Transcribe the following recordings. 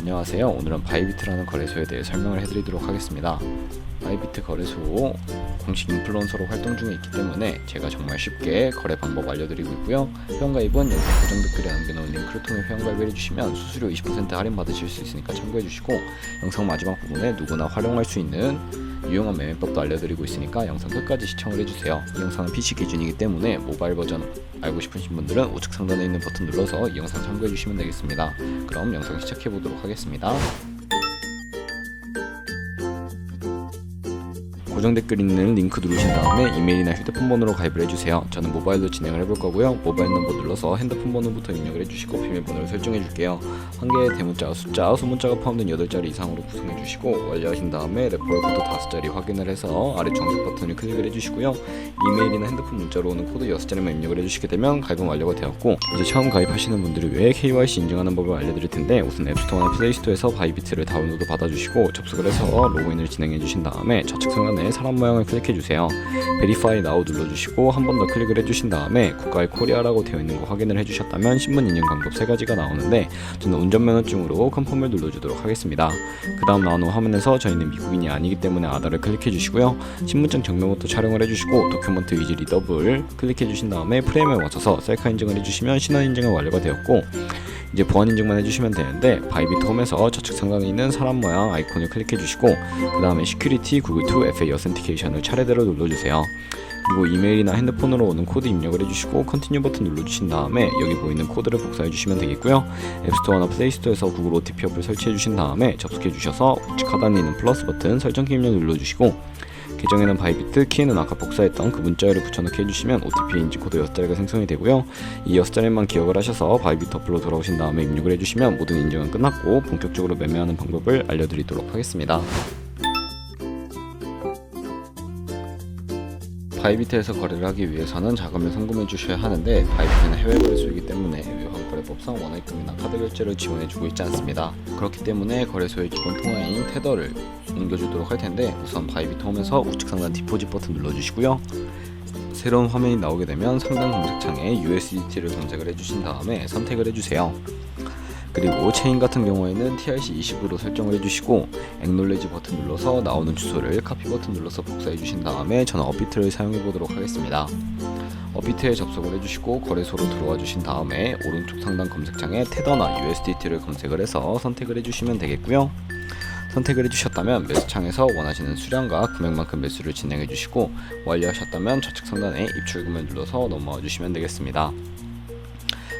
안녕하세요. 오늘은 바이비트라는 거래소에 대해 설명을 해드리도록 하겠습니다. 바이비트 거래소 공식 인플루언서로 활동 중에 있기 때문에 제가 정말 쉽게 거래 방법 알려드리고 있고요. 회원가입은 여기 고정 댓글에 남겨놓은 링크를 통해 회원가입을 해주시면 수수료 20% 할인 받으실 수 있으니까 참고해주시고, 영상 마지막 부분에 누구나 활용할 수 있는 유용한 매매법도 알려드리고 있으니까 영상 끝까지 시청을 해주세요. 이 영상은 PC 기준이기 때문에 모바일 버전 알고 싶으신 분들은 우측 상단에 있는 버튼 눌러서 이 영상 참고해주시면 되겠습니다. 그럼 영상 시작해보도록 하겠습니다. 고정 댓글 있는 링크 누르신 다음에 이메일이나 휴대폰 번호로 가입을 해주세요. 저는 모바일로 진행을 해볼 거고요. 모바일 넘버 눌러서 핸드폰 번호부터 입력을 해주시고 비밀번호를 설정해 줄게요. 한 개의 대문자와 숫자, 소문자가 포함된 8자리 이상으로 구성해 주시고, 완료하신 다음에 레퍼럴 코드 5자리 확인을 해서 아래 주황색 버튼을 클릭을 해주시고요. 이메일이나 핸드폰 문자로 오는 코드 6자리만 입력을 해주시게 되면 가입은 완료가 되었고, 이제 처음 가입하시는 분들을 위해 KYC 인증하는 법을 알려드릴 텐데, 우선 앱스토어나 플레이스토어에서 바이비트를 다운로드 받아주시고 접속을 해서 로그인을 진행해 주신 다음에 좌측 상단에 사람 모양을 클릭해 주세요. Verify Now 눌러주시고 한 번 더 클릭을 해주신 다음에 국가의 코리아라고 되어 있는 거 확인을 해주셨다면 신분 인증 방법 3가지가 나오는데, 저는 운전면허증으로 컨펌을 눌러주도록 하겠습니다. 그 다음 나오는 화면에서 저희는 미국인이 아니기 때문에 아다를 클릭해 주시고요. 신분증 정면부터 촬영을 해주시고 도큐먼트 위즈 리더블 클릭해 주신 다음에 프레임에 맞춰서 셀카 인증을 해주시면 신원 인증은 완료가 되었고, 이제 보안 인증만 해주시면 되는데, 바이비트 홈에서 좌측 상단에 있는 사람 모양 아이콘을 클릭해 주시고 그 다음에 시큐리티 구글2 FA 어센티케이션을 차례대로 눌러주세요. 그리고 이메일이나 핸드폰으로 오는 코드 입력을 해주시고 컨티뉴 버튼 눌러주신 다음에 여기 보이는 코드를 복사해 주시면 되겠고요. 앱스토어나 플레이스토어에서 구글 OTP 어플 설치해 주신 다음에 접속해 주셔서 우측 하단에 있는 플러스 버튼 설정키 입력 눌러주시고, 계정에는 바이비트, 키에는 아까 복사했던 그 문자열을 붙여넣기 해주시면 OTP 인증코드 6자리가 생성이 되고요. 이 6자리만 기억을 하셔서 바이비트 어플로 돌아오신 다음에 입력을 해주시면 모든 인증은 끝났고 본격적으로 매매하는 방법을 알려드리도록 하겠습니다. 바이비트에서 거래를 하기 위해서는 자금을 송금해 주셔야 하는데, 바이비트는 해외 거래소이기 때문에 외환거래법상 원화입금이나 카드 결제를 지원해주고 있지 않습니다. 그렇기 때문에 거래소의 기본 통화인 테더를 옮겨주도록 할 텐데, 우선 바이비트 홈에서 우측 상단 디포짓 버튼 눌러주시고요. 새로운 화면이 나오게 되면 상단 검색창에 USDT를 검색을 해주신 다음에 선택을 해주세요. 그리고 체인 같은 경우에는 TRC20으로 설정을 해주시고, 액놀레지 버튼 눌러서 나오는 주소를 카피 버튼 눌러서 복사해 주신 다음에 저는 업비트를 사용해 보도록 하겠습니다. 업비트에 접속을 해주시고 거래소로 들어와 주신 다음에 오른쪽 상단 검색창에 테더나 USDT를 검색을 해서 선택을 해주시면 되겠고요. 선택을 해주셨다면 매수창에서 원하시는 수량과 금액만큼 매수를 진행해 주시고, 완료하셨다면 좌측 상단에 입출금을 눌러서 넘어와 주시면 되겠습니다.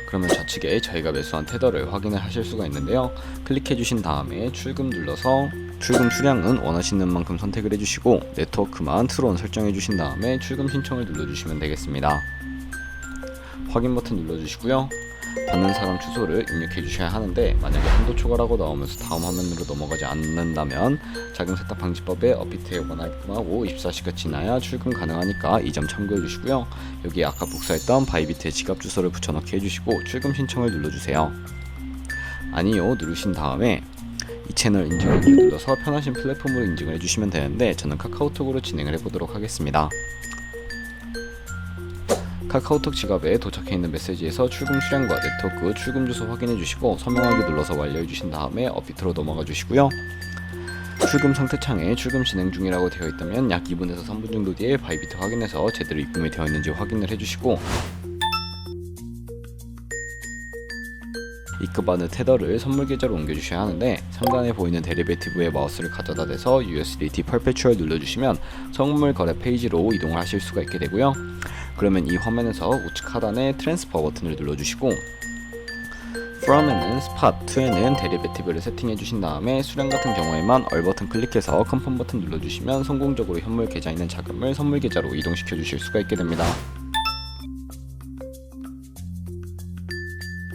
그러면 좌측에 저희가 매수한 테더를 확인을 하실 수가 있는데요. 클릭해 주신 다음에 출금 눌러서 출금 수량은 원하시는 만큼 선택을 해주시고 네트워크만 트론 설정해 주신 다음에 출금 신청을 눌러주시면 되겠습니다. 확인 버튼 눌러주시고요. 받는 사람 주소를 입력해 주셔야 하는데, 만약에 한도 초과라고 나오면서 다음 화면으로 넘어가지 않는다면 자금 세탁 방지법에 업비트에 원화입금하고 24시가 지나야 출금 가능하니까 이 점 참고해 주시고요. 여기 아까 복사했던 바이비트의 지갑 주소를 붙여넣기 해주시고 출금 신청을 눌러주세요. 아니요 누르신 다음에 이 채널 인증하기를 눌러서 편하신 플랫폼으로 인증을 해주시면 되는데, 저는 카카오톡으로 진행을 해보도록 하겠습니다. 카카오톡 지갑에 도착해 있는 메시지에서 출금 수량과 네트워크 출금 주소 확인해 주시고 서명하기 눌러서 완료해 주신 다음에 업비트로 넘어가 주시고요. 출금 상태 창에 출금 진행 중이라고 되어 있다면 약 2분에서 3분 정도 뒤에 바이비트 확인해서 제대로 입금이 되어 있는지 확인을 해주시고, 입금받은 테더를 선물 계좌로 옮겨주셔야 하는데, 상단에 보이는 데리베이티브에 마우스를 가져다 대서 USDT 퍼페추얼 눌러주시면 선물 거래 페이지로 이동을 하실 수가 있게 되고요. 그러면 이 화면에서 우측 하단에 트랜스퍼 버튼을 눌러주시고 from에는 spot, to에는 데리베이티브를 세팅해 주신 다음에 수량 같은 경우에만 얼 버튼 클릭해서 컨펌 버튼 눌러주시면 성공적으로 현물 계좌에 있는 자금을 선물 계좌로 이동시켜 주실 수가 있게 됩니다.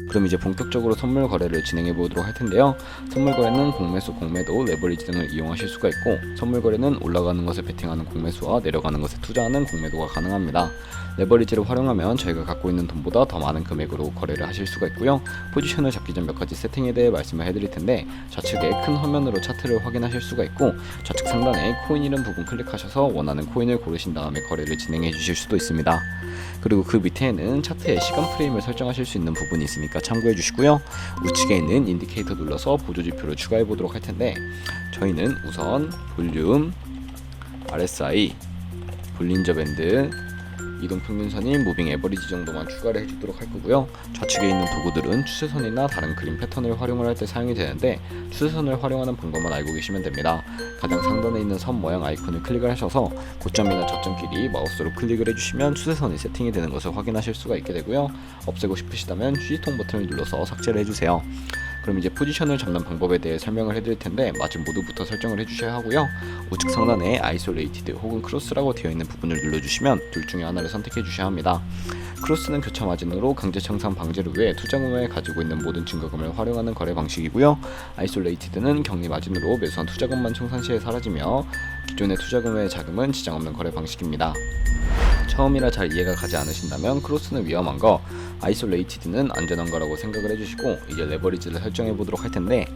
그럼 이제 본격적으로 선물 거래를 진행해 보도록 할 텐데요. 선물 거래는 공매수, 공매도, 레버리지 등을 이용하실 수가 있고, 선물 거래는 올라가는 것에 베팅하는 공매수와 내려가는 것에 투자하는 공매도가 가능합니다. 레버리지를 활용하면 저희가 갖고 있는 돈보다 더 많은 금액으로 거래를 하실 수가 있고요. 포지션을 잡기 전 몇 가지 세팅에 대해 말씀을 해드릴 텐데, 좌측에 큰 화면으로 차트를 확인하실 수가 있고, 좌측 상단에 코인 이름 부분 클릭하셔서 원하는 코인을 고르신 다음에 거래를 진행해 주실 수도 있습니다. 그리고 그 밑에는 차트에 시간 프레임을 설정하실 수 있는 부분이 있으니까 참고해 주시고요. 우측에 있는 인디케이터 눌러서 보조지표를 추가해 보도록 할 텐데, 저희는 우선 볼륨, RSI, 볼린저 밴드, 이동평균선인 무빙 에버리지 정도만 추가를 해주도록 할 거고요. 좌측에 있는 도구들은 추세선이나 다른 그림 패턴을 활용을 할 때 사용이 되는데, 추세선을 활용하는 방법만 알고 계시면 됩니다. 가장 상단에 있는 선 모양 아이콘을 클릭을 하셔서 고점이나 저점끼리 마우스로 클릭을 해주시면 추세선이 세팅이 되는 것을 확인하실 수가 있게 되고요. 없애고 싶으시다면 휴지통 버튼을 눌러서 삭제를 해주세요. 그럼 이제 포지션을 잡는 방법에 대해 설명을 해드릴 텐데, 마진 모드부터 설정을 해주셔야 하고요. 우측 상단에 아이솔레이티드 혹은 크로스라고 되어 있는 부분을 눌러주시면 둘 중에 하나를 선택해 주셔야 합니다. 크로스는 교차 마진으로 강제 청산 방지를 위해 투자금을 가지고 있는 모든 증거금을 활용하는 거래 방식이고요. 아이솔레이티드는 격리 마진으로 매수한 투자금만 청산 시에 사라지며 기존의 투자금의 자금은 지장 없는 거래 방식입니다. 처음이라 잘 이해가 가지 않으신다면 크로스는 위험한 거, 아이솔레이티드는 안전한 거라고 생각을 해주시고, 이제 레버리지를 설정해 보도록 할 텐데,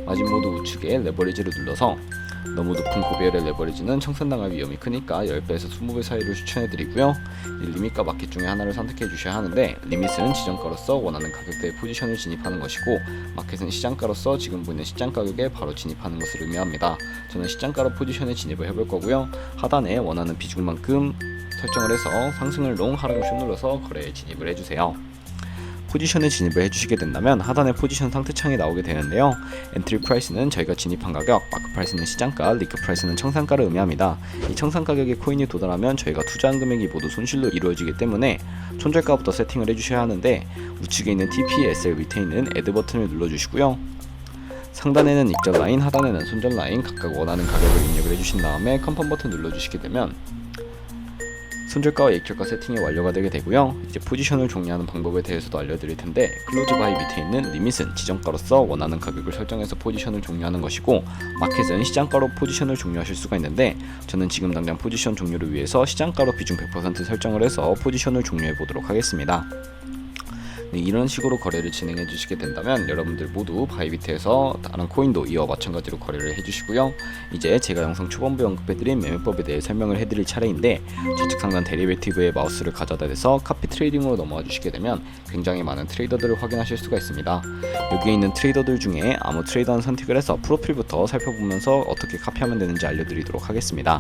마진 모드 우측에 레버리지를 눌러서 너무 높은 고배열의 레버리지는 청산당할 위험이 크니까 10배에서 20배 사이를 추천해 드리고요. 리밋과 마켓 중에 하나를 선택해 주셔야 하는데, 리밋은 지정가로서 원하는 가격대의 포지션을 진입하는 것이고, 마켓은 시장가로서 지금 보이는 시장 가격에 바로 진입하는 것을 의미합니다. 저는 시장가로 포지션에 진입을 해볼 거고요. 하단에 원하는 비중만큼 설정을 해서 상승을 롱, 하락을 숏 눌러서 거래에 진입을 해주세요. 포지션에 진입을 해주시게 된다면 하단에 포지션 상태창이 나오게 되는데요. 엔트리 프라이스는 저희가 진입한 가격, 마크 프라이스는 시장가, 리크 프라이스는 청산가를 의미합니다. 이 청산 가격에 코인이 도달하면 저희가 투자한 금액이 모두 손실로 이루어지기 때문에 손절가부터 세팅을 해주셔야 하는데, 우측에 있는 TP, SL 밑에 있는 애드 버튼을 눌러주시고요. 상단에는 익절 라인, 하단에는 손절 라인 각각 원하는 가격을 입력을 해주신 다음에 컨펌 버튼 눌러주시게 되면 손절가와 익절가 세팅이 완료가 되게 되고요. 이제 포지션을 종료하는 방법에 대해서도 알려드릴 텐데, 클로즈 바이 밑에 있는 리밋은 지정가로서 원하는 가격을 설정해서 포지션을 종료하는 것이고, 마켓은 시장가로 포지션을 종료하실 수가 있는데, 저는 지금 당장 포지션 종료를 위해서 시장가로 비중 100% 설정을 해서 포지션을 종료해 보도록 하겠습니다. 네, 이런 식으로 거래를 진행해 주시게 된다면 여러분들 모두 바이비트에서 다른 코인도 이와 마찬가지로 거래를 해주시고요. 이제 제가 영상 초반부에 언급해드린 매매법에 대해 설명을 해드릴 차례인데, 좌측 상단 데리베이티브에 마우스를 가져다 대서 카피 트레이딩으로 넘어와 주시게 되면 굉장히 많은 트레이더들을 확인하실 수가 있습니다. 여기에 있는 트레이더들 중에 아무 트레이더는 선택을 해서 프로필부터 살펴보면서 어떻게 카피하면 되는지 알려드리도록 하겠습니다.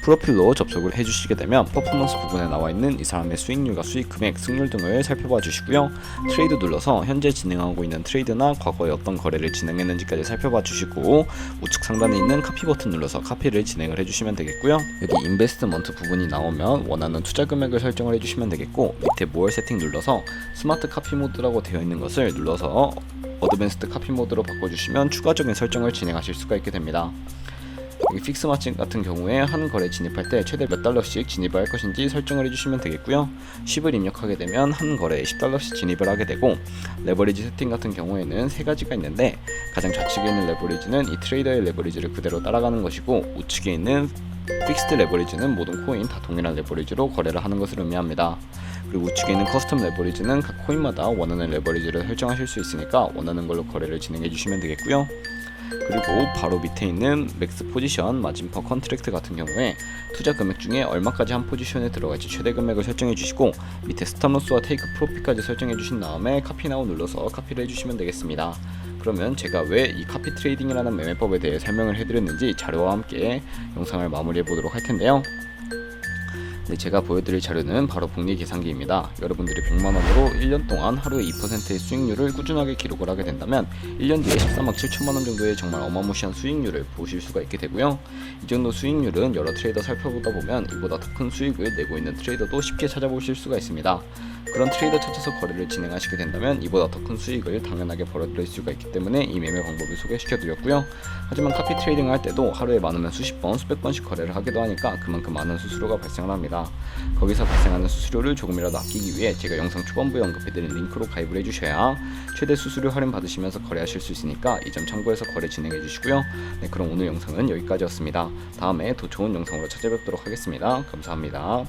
프로필로 접속을 해주시게 되면 퍼포먼스 부분에 나와 있는 이 사람의 수익률과 수익 금액, 승률 등을 살펴봐 주시고요. 트레이드 눌러서 현재 진행하고 있는 트레이드나 과거에 어떤 거래를 진행했는지까지 살펴봐 주시고, 우측 상단에 있는 카피 버튼 눌러서 카피를 진행을 해주시면 되겠고요. 여기 인베스트먼트 부분이 나오면 원하는 투자 금액을 설정을 해주시면 되겠고, 밑에 모어 세팅 눌러서 스마트 카피 모드라고 되어 있는 것을 눌러서 어드밴스드 카피 모드로 바꿔주시면 추가적인 설정을 진행하실 수가 있게 됩니다. 여기 픽스 마진 같은 경우에 한 거래 진입할 때 최대 몇 달러씩 진입을 할 것인지 설정을 해주시면 되겠고요. 10을 입력하게 되면 한 거래에 10달러씩 진입을 하게 되고, 레버리지 세팅 같은 경우에는 세 가지가 있는데, 가장 좌측에 있는 레버리지는 이 트레이더의 레버리지를 그대로 따라가는 것이고, 우측에 있는 픽스드 레버리지는 모든 코인 다 동일한 레버리지로 거래를 하는 것을 의미합니다. 그리고 우측에 있는 커스텀 레버리지는 각 코인마다 원하는 레버리지를 설정하실 수 있으니까 원하는 걸로 거래를 진행해 주시면 되겠고요. 그리고 바로 밑에 있는 맥스 포지션, 마진 퍼 컨트랙트 같은 경우에 투자 금액 중에 얼마까지 한 포지션에 들어갈지 최대 금액을 설정해 주시고, 밑에 스탑로스와 테이크 프로핏까지 설정해 주신 다음에 카피 나우 눌러서 카피를 해주시면 되겠습니다. 그러면 제가 왜 이 카피 트레이딩이라는 매매법에 대해 설명을 해드렸는지 자료와 함께 영상을 마무리해 보도록 할 텐데요. 네, 제가 보여드릴 자료는 바로 복리 계산기입니다. 여러분들이 100만원으로 1년 동안 하루에 2%의 수익률을 꾸준하게 기록을 하게 된다면 1년 뒤에 13억 7천만원 정도의 정말 어마무시한 수익률을 보실 수가 있게 되고요. 이 정도 수익률은 여러 트레이더 살펴보다 보면 이보다 더 큰 수익을 내고 있는 트레이더도 쉽게 찾아보실 수가 있습니다. 그런 트레이더 찾아서 거래를 진행하시게 된다면 이보다 더 큰 수익을 당연하게 벌어들일 수가 있기 때문에 이 매매 방법을 소개시켜 드렸고요. 하지만 카피 트레이딩을 할 때도 하루에 많으면 수십 번, 수백 번씩 거래를 하기도 하니까 그만큼 많은 수수료가 발생을 합니다. 거기서 발생하는 수수료를 조금이라도 아끼기 위해 제가 영상 초반부에 언급해드린 링크로 가입을 해주셔야 최대 수수료 할인 받으시면서 거래하실 수 있으니까 이 점 참고해서 거래 진행해 주시고요. 네, 그럼 오늘 영상은 여기까지였습니다. 다음에 더 좋은 영상으로 찾아뵙도록 하겠습니다. 감사합니다.